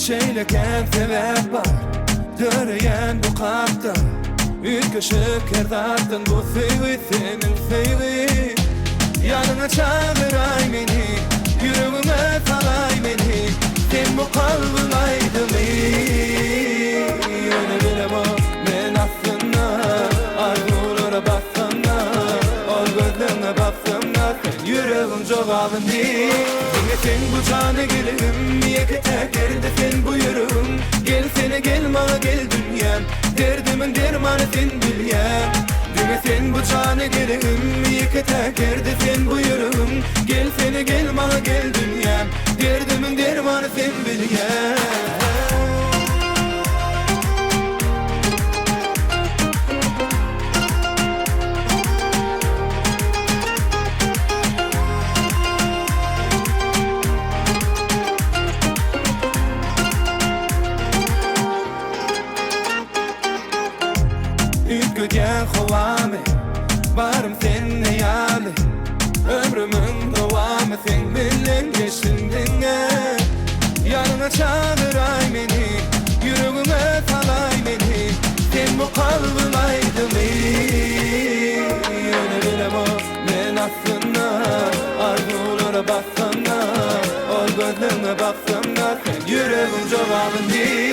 Şeyleken sebep var Döreyen bu kalpta Ülköşük erdardan bu sevgi senin sevgi Yanına çağıray beni Yüreğime salay beni Sen bu kalbin aydın Öyle bilemez ben aslında Arzulara baksana Ol gözlerine baksana Sen yüreğim çok alındı Sen bu canı gelim Yeke tekerde sen buyurun Gel sene gel bana gel dünyam Derdimin dermanı sen bilyem Düne sen bu canı gelim Yeke tekerde sen buyurun Gel sene gel bana gel dünyam Derdimin dermanı sen bilyem Ülkügen kovame Varım seninle yani Ömrümün devamı sen bilen geçindinge Yanına çağıray beni Yüreğime salay beni Sen bu kalbin aydın Öyle bilemez ben aslında Arzulara baksana Ol gözlerine baksana Sen yüreğim çok alındı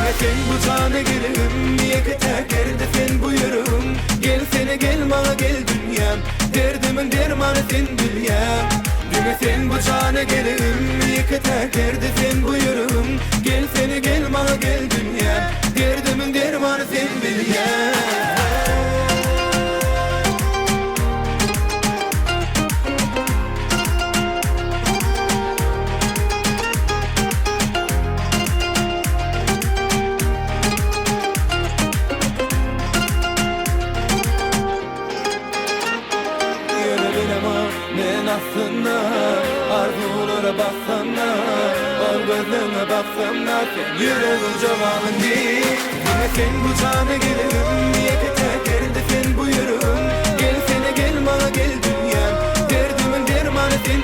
Yine sen bu canı gelim Yeke tekerde sen buyurun Gel sene gel bana gel dünyam Derdimin dermanı sen bilyem Düne sen bu canı gelim Yeke tekerde sen buyurun Gel sene gel bana gel dünyam Derdimin dermanı sen bilyem Ben aslında arzulara baksana Ol gözlerine baksana Sen yüreğim cevabın değil Yine sen bu canı gelim Yeke tekerde sen buyurun Gel sene gel bana gel dünyam Derdimin dermanı sen